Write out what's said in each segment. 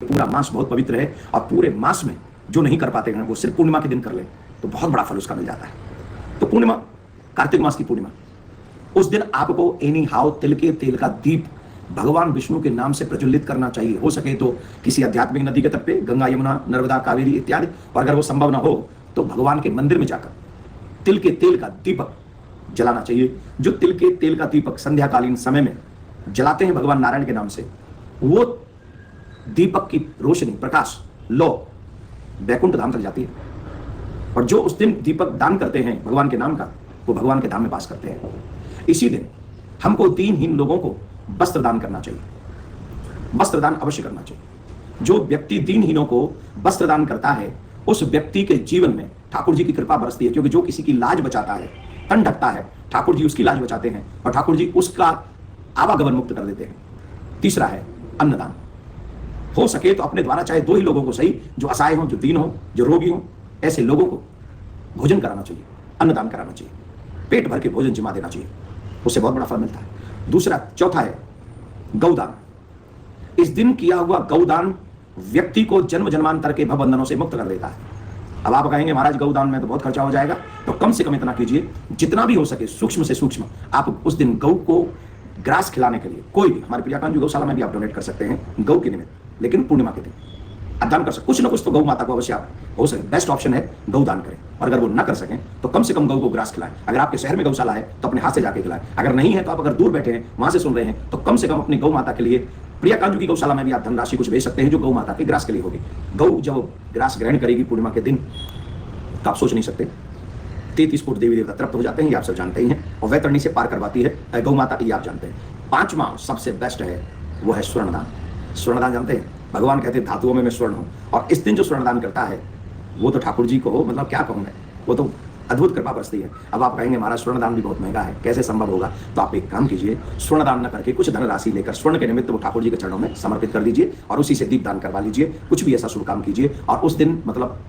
पूरा मास बहुत पवित्र है और पूरे मास में जो नहीं कर पाते हैं वो सिर्फ पूर्णिमा के दिन कर ले तो बहुत बड़ा फल उसका मिल जाता है। तो पूर्णिमा, कार्तिक मास की पूर्णिमा, उस दिन आपको एनी हाउ तिल के तेल का दीप भगवान विष्णु के नाम से प्रज्वलित करना चाहिए। हो सके तो किसी आध्यात्मिक नदी के तट पे, गंगा, यमुना, नर्मदा, कावेरी इत्यादि, और अगर वो संभव ना हो तो भगवान के मंदिर में जाकर तिल के तेल का दीपक जलाना चाहिए। जो तिल के तेल का दीपक संध्याकालीन समय में जलाते हैं भगवान नारायण के नाम से, वो दीपक की रोशनी, प्रकाश, लो वैकुंठ धाम तक जाती है। और जो उस दिन दीपक दान करते हैं भगवान के नाम का, वो भगवान के धाम में वास करते हैं। इसी दिन हमको दीनहीन लोगों को वस्त्र दान करना चाहिए। वस्त्र दान अवश्य करना चाहिए। जो व्यक्ति दीनहीनों को वस्त्र दान करता है उस व्यक्ति के जीवन में ठाकुर जी की कृपा बरसती है, क्योंकि जो किसी की लाज बचाता है, तन ढकता है, ठाकुर जी उसकी लाज बचाते हैं और ठाकुर जी उसका आवागमन मुक्त कर देते हैं। तीसरा है अन्नदान। हो सके तो अपने द्वारा चाहे 2 ही लोगों को सही, जो असहाय हो, जो दीन हो, जो रोगी हो, ऐसे लोगों को भोजन कराना चाहिए, अन्नदान कराना चाहिए, पेट भर के भोजन जिमा देना चाहिए, उससे बहुत बड़ा फल मिलता है। दूसरा, चौथा है गौदान। इस दिन किया हुआ गौदान व्यक्ति को जन्म जन्मांतर के भवबंधनों से मुक्त कर देता है। अब आप कहेंगे महाराज गौदान में तो बहुत खर्चा हो जाएगा, तो कम से कम इतना कीजिए, जितना भी हो सके सूक्ष्म से सूक्ष्म आप उस दिन गौ को ग्रास खिलाने के लिए, कोई भी, हमारे प्रियाकांत गौशाला में भी आप डोनेट कर सकते हैं गौ के निमित्त, लेकिन पूर्णिमा के दिन आप दान कर सकते। कुछ ना कुछ तो गौ माता को अवश्य आप, हो सके बेस्ट ऑप्शन है गौ दान करें, और अगर वो ना कर सकें तो कम से कम गौ को ग्रास खिलाएं। अगर आपके शहर में गौशाला है तो अपने हाथ से जाके खिलाएं, अगर नहीं है तो आप अगर दूर बैठे हैं वहां से सुन रहे हैं तो कम से कम अपनी गौ माता के लिए प्रियाकांत की गौशाला में भी आप धनराशि कुछ भेज सकते हैं जो गौ माता के ग्रास के लिए होगी। गौ जब ग्रास ग्रहण करेगी पूर्णिमा के दिन तो आप सोच नहीं सकते 33 कोट देवी देवता तृप्त हो जाते हैं, ये आप सब जानते ही हैं, और वैतरणी से पार करवाती है गौ माता, ये आप जानते हैं। 5वां सबसे बेस्ट है वो है स्वर्णदान। स्वर्णदान जानते हैं, भगवान कहते हैं धातुओं में मैं स्वर्ण हूं, और इस दिन जो स्वर्णदान करता है वो तो ठाकुर जी को, मतलब क्या कहूं मैं, वो तो अद्भुत कृपा बरसती है। अब आप कहेंगे महाराज स्वर्णदान भी बहुत महंगा है, कैसे संभव होगा? तो आप एक काम कीजिए, स्वर्णदान न करके कुछ धनराशि लेकर स्वर्ण के निमित्त वो ठाकुर जी के चरणों में समर्पित कर दीजिए और उसी से दीपदान करवा लीजिए। कुछ भी ऐसा शुभ काम कीजिए और उस दिन, मतलब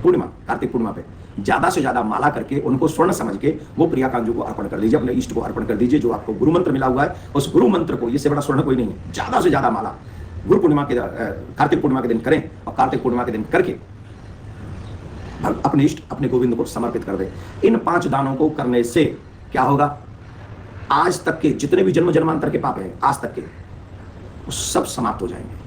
पूर्णिमा, कार्तिक पूर्णिमा पे ज्यादा से ज्यादा माला करके उनको स्वर्ण समझ के वो प्रियाकांत जी को अर्पण कर दीजिए, अपने इष्ट को अर्पण कर दीजिए। जो आपको गुरु मंत्र मिला हुआ है उस गुरु मंत्र को, इससे बड़ा स्वर्ण कोई नहीं है, ज्यादा से ज्यादा माला गुरु पूर्णिमा के, कार्तिक पूर्णिमा के दिन करें, और कार्तिक पूर्णिमा के दिन करके अपने इष्ट, अपने गोविंद को समर्पित कर दें। इन 5 दानों को करने से क्या होगा? आज तक के जितने भी जन्म जन्मांतर के पाप हैं आज तक के, वो सब समाप्त हो जाएंगे।